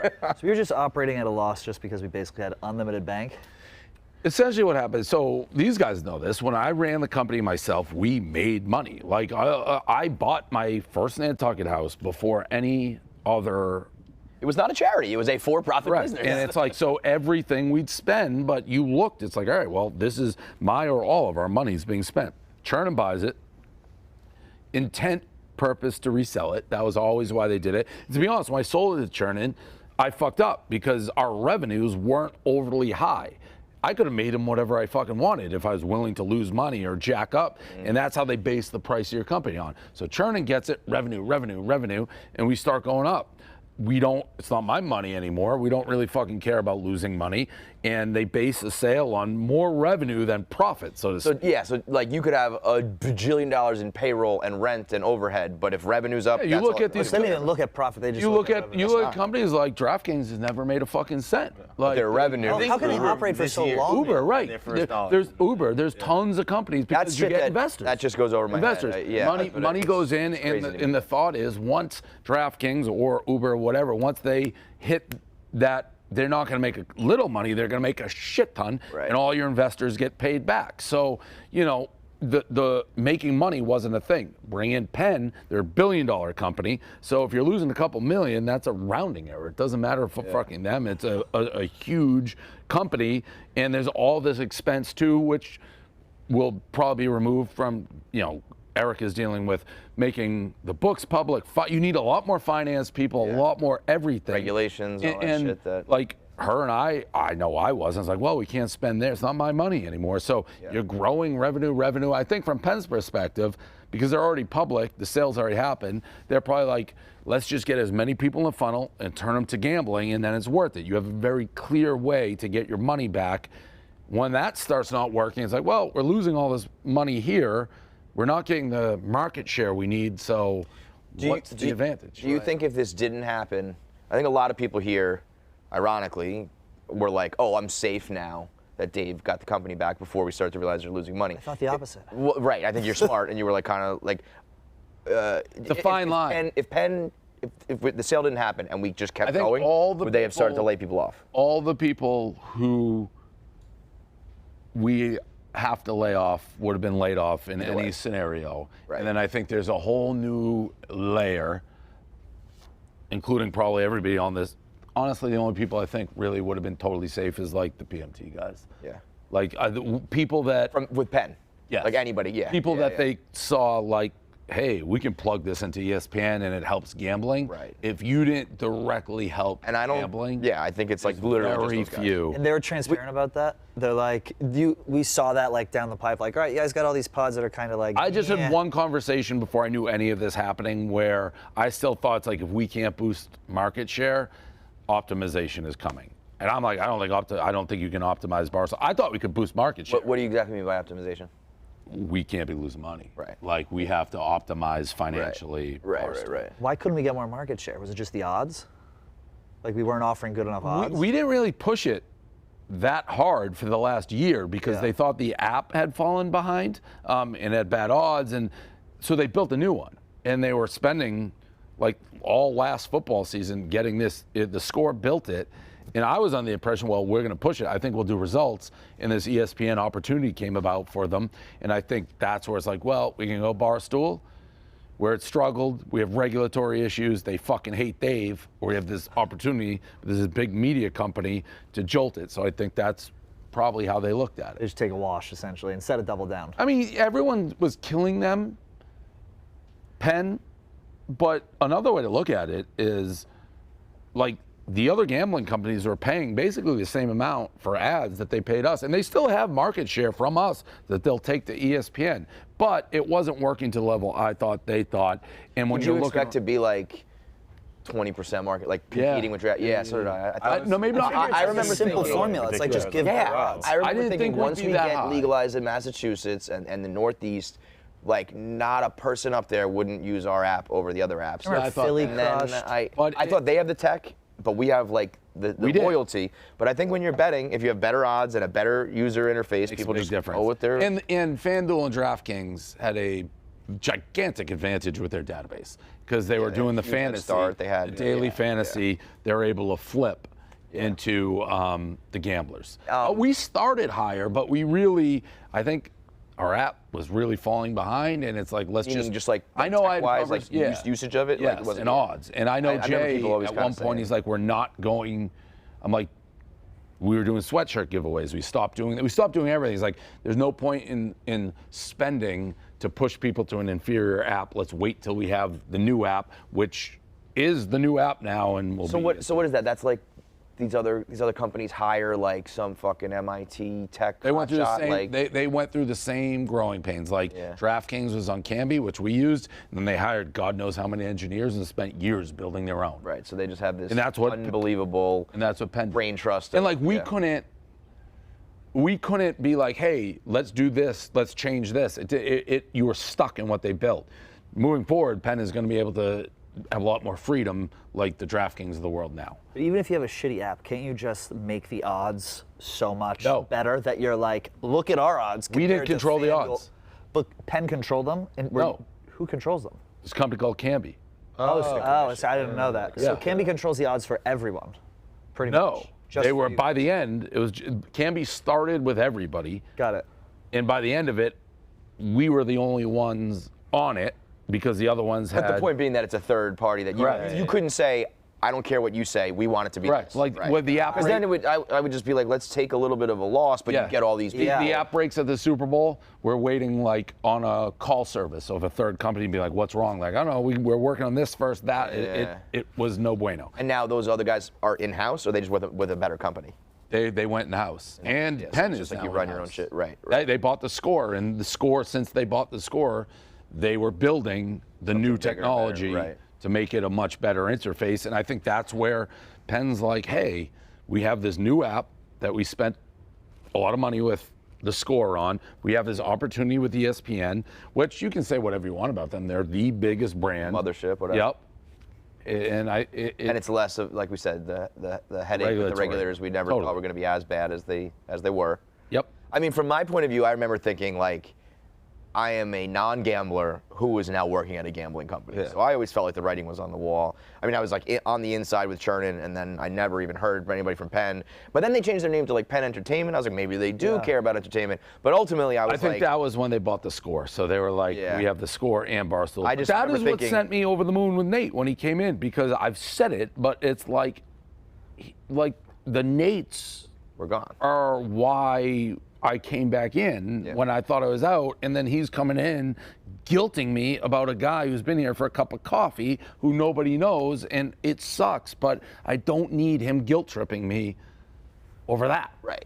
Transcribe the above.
So you're just operating at a loss just because we basically had unlimited bank? Essentially what happened, so these guys know this, when I ran the company myself, we made money. Like I bought my first Nantucket house before any other. It was not a charity, it was a for-profit business. And it's like, so everything we'd spend, but you looked, it's like, all right, well, this is my or all of our money's being spent. Churn buys it, intent, purpose to resell it. That was always why they did it. To be honest, when I sold it to Churn, I fucked up because our revenues weren't overly high. I could have made them whatever I fucking wanted if I was willing to lose money or jack up. And that's how they base the price of your company on. So Churn gets it, revenue, revenue, revenue, and we start going up. We don't, it's not my money anymore. We don't really fucking care about losing money. And they base a sale on more revenue than profit, so to speak. Yeah, so like you could have a bajillion dollars in payroll and rent and overhead, but if revenue's up, you look at these. They didn't even look at profit. They just You look at companies like DraftKings has never made a fucking cent. Like their revenue. How can they operate for so long? Uber, right? There's Uber. There's tons of companies because you get investors. That just goes over my investors. head. Yeah, money goes in, and the thought is once DraftKings or Uber or whatever, once they hit that, they're not going to make a little money. They're going to make a shit ton, and all your investors get paid back. So you know. The making money wasn't a thing. Bring in Penn, they're $1 billion company. So if you're losing a couple million, that's a rounding error. It doesn't matter for fucking them. It's a huge company, and there's all this expense too, which will probably be removed from, you know, Eric is dealing with making the books public. You need a lot more finance people, a lot more everything. Regulations, all that shit that. Like, her and I know I was. I was like, well, we can't spend there. It's not my money anymore. So you're growing revenue. I think from Penn's perspective, because they're already public, the sales already happened, they're probably like, let's just get as many people in the funnel and turn them to gambling, and then it's worth it. You have a very clear way to get your money back. When that starts not working, it's like, well, we're losing all this money here. We're not getting the market share we need, so what's the advantage? Do you think if this didn't happen, I think a lot of people here, ironically, were like, oh, I'm safe now that Dave got the company back before we started to realize they're losing money. I thought the opposite. Well, right, I think you're smart, and you were like kind of like... the fine line. If the sale didn't happen and we just kept going, would they have started to lay people off? All the people who we have to lay off would have been laid off in any scenario. And then I think there's a whole new layer, including probably everybody on this. Honestly, the only people I think really would have been totally safe is like the PMT guys. Yeah. Like people that with Penn. Yeah. Like anybody. Yeah. People that they saw like, hey, we can plug this into ESPN and it helps gambling. Right. If you didn't directly help gambling, yeah, I think it's like literally very few. And they were transparent about that. They're like, we saw that like down the pipe. Like, all right, you guys got all these pods that are kind of like. I just had one conversation before I knew any of this happening where I still thought it's like if we can't boost market share, optimization is coming. And I'm like, I don't think you can optimize Barstool. I thought we could boost market share. What do you exactly mean by optimization? We can't be losing money. Right. Like we have to optimize financially. Right. Why couldn't we get more market share? Was it just the odds? Like we weren't offering good enough odds? We didn't really push it that hard for the last year because they thought the app had fallen behind and had bad odds, and so they built a new one. And they were spending like all last football season getting this. The Score built it. And I was under the impression, well, we're going to push it. I think we'll do results. And this ESPN opportunity came about for them. And I think that's where it's like, well, we can go Barstool, where it struggled. We have regulatory issues. They fucking hate Dave. Or we have this opportunity, this is a big media company, to jolt it. So I think that's probably how they looked at it. They just take a wash, essentially, instead of double down. I mean, everyone was killing them, Penn. But another way to look at it is, like, the other gambling companies are paying basically the same amount for ads that they paid us, and they still have market share from us that they'll take to ESPN. But it wasn't working to the level I thought they thought. And when you expect to be like 20% market, like competing with draft? Yeah, so did I. No, maybe not. I remember simple formula. It's like just give more odds. I remember didn't thinking think once we'd we be that get high. legalized in Massachusetts and the Northeast, like not a person up there wouldn't use our app over the other apps. Remember I thought Philly And crushed? then I thought they have the tech, but we have like the loyalty. But I think when you're betting, if you have better odds and a better user interface, people just go with their. And FanDuel and DraftKings had a gigantic advantage with their database because they were doing the huge head fantasy, start. They had the daily yeah, fantasy. They're able to flip into the gamblers. We started higher, but we really, I think, our app was really falling behind, and it's like let's just like I know I had wise covers, like usage of it. yes, Like, it wasn't and odds. And I know I remember Jay people always at kinda one point saying- he's like, we're not going. I'm like, we were doing sweatshirt giveaways. We stopped doing that. We stopped doing everything. He's like, there's no point in spending to push people to an inferior app. Let's wait till we have the new app, which is the new app now, and we'll. So what is that? That's like these other companies hire like some fucking MIT tech. They went through the hotshot, same. like, They went through the same growing pains. Like DraftKings was on Canby, which we used, and then they hired God knows how many engineers and spent years building their own. right. So they just have this And that's what unbelievable And that's what Penn did. brain trust. And like we couldn't be like, hey, let's do this, let's change this. You were stuck in what they built. Moving forward, Penn is going to be able to have a lot more freedom, like the DraftKings of the world now. But even if you have a shitty app, can't you just make the odds so much No. better that you're like, look at our odds? We didn't compared to control the FanDuel. odds. But Penn controlled them? And No. Who controls them? There's a company called Canby. So I didn't know that. So Yeah. Canby controls the odds for everyone, pretty much. No, Just they for were you. by the end. It was Canby started with everybody, Got it. and by the end of it, we were the only ones on it because the other ones had. But the point being that it's a third party that you couldn't say, I don't care what you say, we want it to be Correct. this. Like right. with the app. Because then I would just be like, let's take a little bit of a loss, but you get all these people. The app breaks at the Super Bowl. We're waiting like on a call service of a third company to be like, what's wrong? Like, I don't know, we're working on this first, that. It was no bueno. And now those other guys are in-house, or they just with a better company? They went in house. And so Penn it's is just like now you run your in-house. own shit. Right. They bought the Score, and the Score, since they bought the Score, they were building the new bigger, technology better, right. to make it a much better interface. And I think that's where Penn's like, hey, we have this new app that we spent a lot of money with the Score on. We have this opportunity with ESPN, which you can say whatever you want about them. They're the biggest brand. Mothership, whatever. Yep. And And it's less of, like we said, the headache with the Regulatory. regulators we never Totally. thought were going to be as bad as they were. Yep. I mean, from my point of view, I remember thinking like, I am a non-gambler who is now working at a gambling company. So I always felt like the writing was on the wall. I mean, I was like on the inside with Chernin, and then I never even heard from anybody from Penn. But then they changed their name to like Penn Entertainment. I was like, maybe they do care about entertainment. But ultimately, I think that was when they bought the Score. So they were like, we have the Score and Barstool. I just that remember is what thinking- sent me over the moon with Nate when he came in, because I've said it, but it's like the Nates we're gone. are why I came back in when I thought I was out, and then he's coming in guilting me about a guy who's been here for a cup of coffee who nobody knows, and it sucks, but I don't need him guilt tripping me over that. Right.